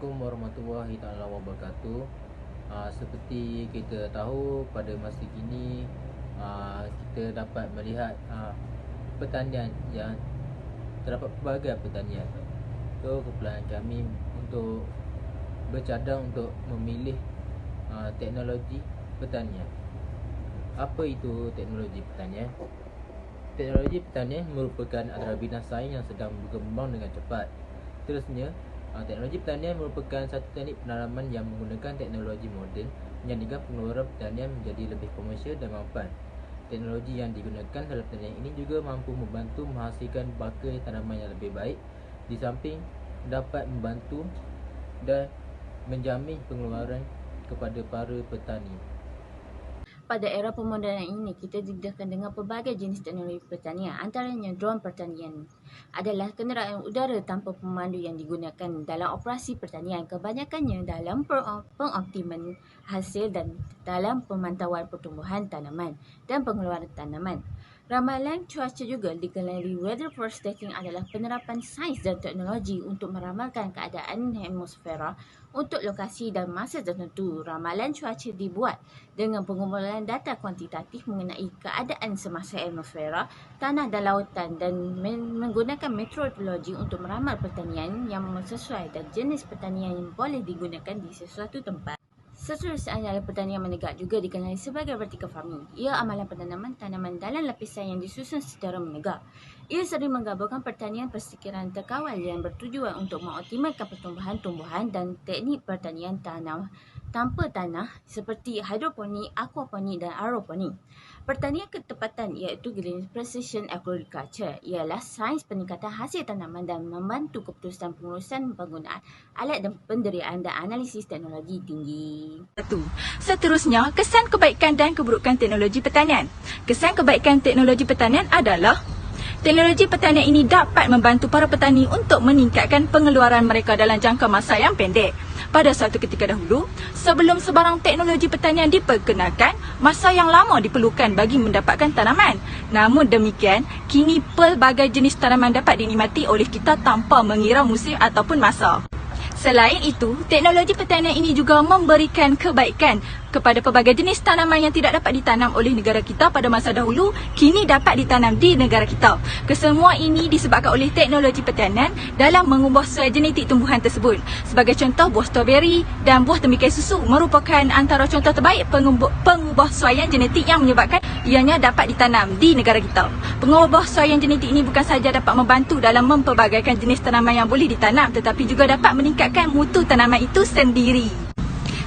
Assalamualaikum warahmatullahi taala wabarakatuh. Seperti kita tahu pada masa kini kita dapat melihat pertanian yang terdapat pelbagai pertanian. So kepulauan kami untuk bercadang untuk memilih teknologi pertanian. Apa itu teknologi pertanian? Teknologi pertanian merupakan antara bidang sains yang sedang berkembang dengan cepat. Seterusnya, teknologi pertanian merupakan satu teknik penanaman yang menggunakan teknologi moden menjadikan pengeluaran pertanian menjadi lebih komersial dan mampan. Teknologi yang digunakan dalam pertanian ini juga mampu membantu menghasilkan bakal tanaman yang lebih baik, di samping dapat membantu dan menjamin pengeluaran kepada para petani. Pada era pemodenan ini, kita didedahkan dengan pelbagai jenis teknologi pertanian. Antaranya drone pertanian adalah kenderaan udara tanpa pemandu yang digunakan dalam operasi pertanian. Kebanyakannya dalam pengoptiman hasil dan dalam pemantauan pertumbuhan tanaman dan pengeluaran tanaman. Ramalan cuaca juga dikenali. Weather forecasting adalah penerapan sains dan teknologi untuk meramalkan keadaan atmosfera untuk lokasi dan masa tertentu. Ramalan cuaca dibuat dengan pengumpulan data kuantitatif mengenai keadaan semasa atmosfera, tanah dan lautan, dan menggunakan meteorologi untuk meramal pertanian yang sesuai dan jenis pertanian yang boleh digunakan di sesuatu tempat. Seterusnya adalah pertanian menegak, juga dikenali sebagai vertical farming. Ia amalan penanaman tanaman dalam lapisan yang disusun secara menegak. Ia sering menggabungkan pertanian persekitaran terkawal yang bertujuan untuk mengoptimalkan pertumbuhan tumbuhan dan teknik pertanian tanpa tanah seperti hidroponik, aquaponik dan aeroponik. Pertanian ketepatan iaitu precision agriculture ialah sains peningkatan hasil tanaman dan membantu keputusan pengurusan penggunaan alat dan penderiaan dan analisis teknologi tinggi. Seterusnya, kesan kebaikan dan keburukan teknologi pertanian. Kesan kebaikan teknologi pertanian adalah teknologi pertanian ini dapat membantu para petani untuk meningkatkan pengeluaran mereka dalam jangka masa yang pendek. Pada suatu ketika dahulu, sebelum sebarang teknologi pertanian diperkenalkan, masa yang lama diperlukan bagi mendapatkan tanaman. Namun demikian, kini pelbagai jenis tanaman dapat dinikmati oleh kita tanpa mengira musim ataupun masa. Selain itu, teknologi pertanian ini juga memberikan kebaikan kepada pelbagai jenis tanaman yang tidak dapat ditanam oleh negara kita pada masa dahulu, kini dapat ditanam di negara kita. Kesemua ini disebabkan oleh teknologi pertanian dalam mengubah suai genetik tumbuhan tersebut. Sebagai contoh, buah stroberi dan buah temikai susu merupakan antara contoh terbaik pengubah suaian genetik yang menyebabkan ianya dapat ditanam di negara kita. Pengubah suaian genetik ini bukan sahaja dapat membantu dalam mempelbagaikan jenis tanaman yang boleh ditanam, tetapi juga dapat meningkatkan mutu tanaman itu sendiri.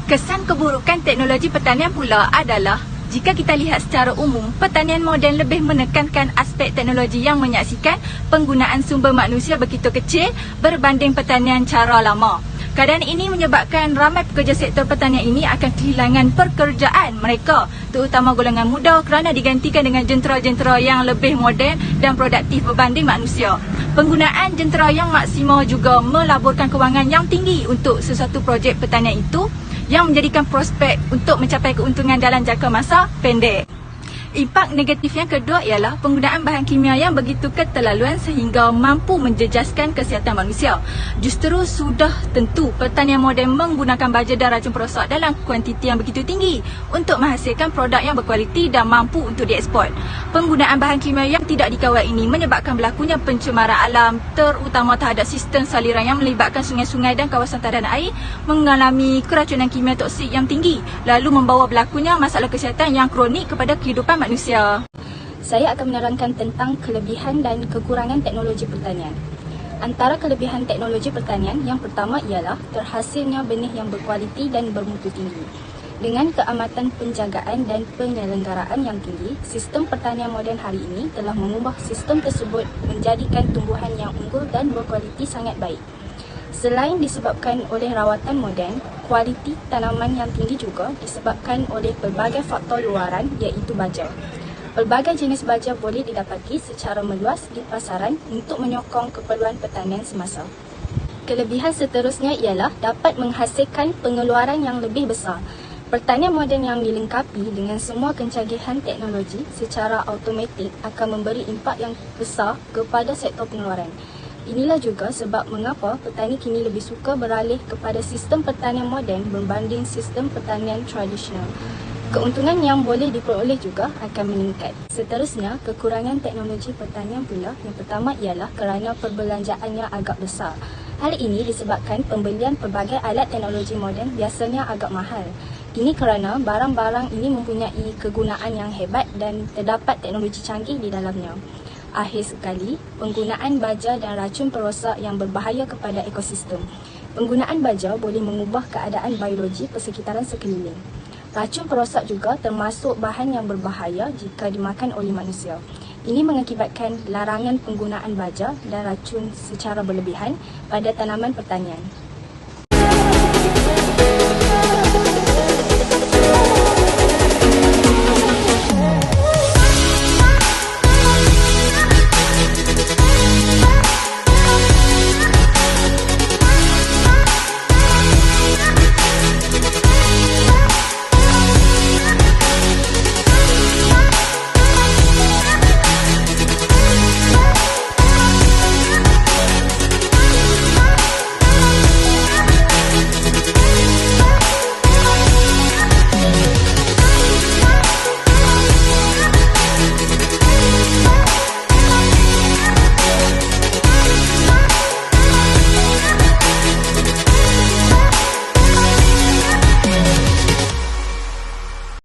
Kesan keburukan teknologi pertanian pula adalah, jika kita lihat secara umum, pertanian moden lebih menekankan aspek teknologi yang menyaksikan penggunaan sumber manusia begitu kecil berbanding pertanian cara lama. Keadaan ini menyebabkan ramai pekerja sektor pertanian ini akan kehilangan pekerjaan mereka, terutama golongan muda, kerana digantikan dengan jentera-jentera yang lebih moden dan produktif berbanding manusia. Penggunaan jentera yang maksimal juga melaburkan kewangan yang tinggi untuk sesuatu projek pertanian itu, yang menjadikan prospek untuk mencapai keuntungan dalam jangka masa pendek. Impak negatif yang kedua ialah penggunaan bahan kimia yang begitu keterlaluan sehingga mampu menjejaskan kesihatan manusia. Justru sudah tentu pertanian moden menggunakan baja dan racun perosak dalam kuantiti yang begitu tinggi untuk menghasilkan produk yang berkualiti dan mampu untuk diekspor. Penggunaan bahan kimia yang tidak dikawal ini menyebabkan berlakunya pencemaran alam, terutama terhadap sistem saliran yang melibatkan sungai-sungai dan kawasan tadan air mengalami keracunan kimia toksik yang tinggi, lalu membawa berlakunya masalah kesihatan yang kronik kepada kehidupan manusia. Saya akan menerangkan tentang kelebihan dan kekurangan teknologi pertanian. Antara kelebihan teknologi pertanian, yang pertama ialah terhasilnya benih yang berkualiti dan bermutu tinggi. Dengan keamatan penjagaan dan penyelenggaraan yang tinggi, sistem pertanian moden hari ini telah mengubah sistem tersebut menjadikan tumbuhan yang unggul dan berkualiti sangat baik. Selain disebabkan oleh rawatan moden, kualiti tanaman yang tinggi juga disebabkan oleh pelbagai faktor luaran iaitu baja. Pelbagai jenis baja boleh didapati secara meluas di pasaran untuk menyokong keperluan pertanian semasa. Kelebihan seterusnya ialah dapat menghasilkan pengeluaran yang lebih besar. Pertanian moden yang dilengkapi dengan semua kecanggihan teknologi secara automatik akan memberi impak yang besar kepada sektor pengeluaran. Inilah juga sebab mengapa petani kini lebih suka beralih kepada sistem pertanian moden berbanding sistem pertanian tradisional. Keuntungan yang boleh diperoleh juga akan meningkat. Seterusnya, kekurangan teknologi pertanian pula. Yang pertama ialah kerana perbelanjaannya agak besar. Hal ini disebabkan pembelian pelbagai alat teknologi moden biasanya agak mahal. Ini kerana barang-barang ini mempunyai kegunaan yang hebat dan terdapat teknologi canggih di dalamnya. Akhir sekali, penggunaan baja dan racun perosak yang berbahaya kepada ekosistem. Penggunaan baja boleh mengubah keadaan biologi persekitaran sekeliling. Racun perosak juga termasuk bahan yang berbahaya jika dimakan oleh manusia. Ini mengakibatkan larangan penggunaan baja dan racun secara berlebihan pada tanaman pertanian.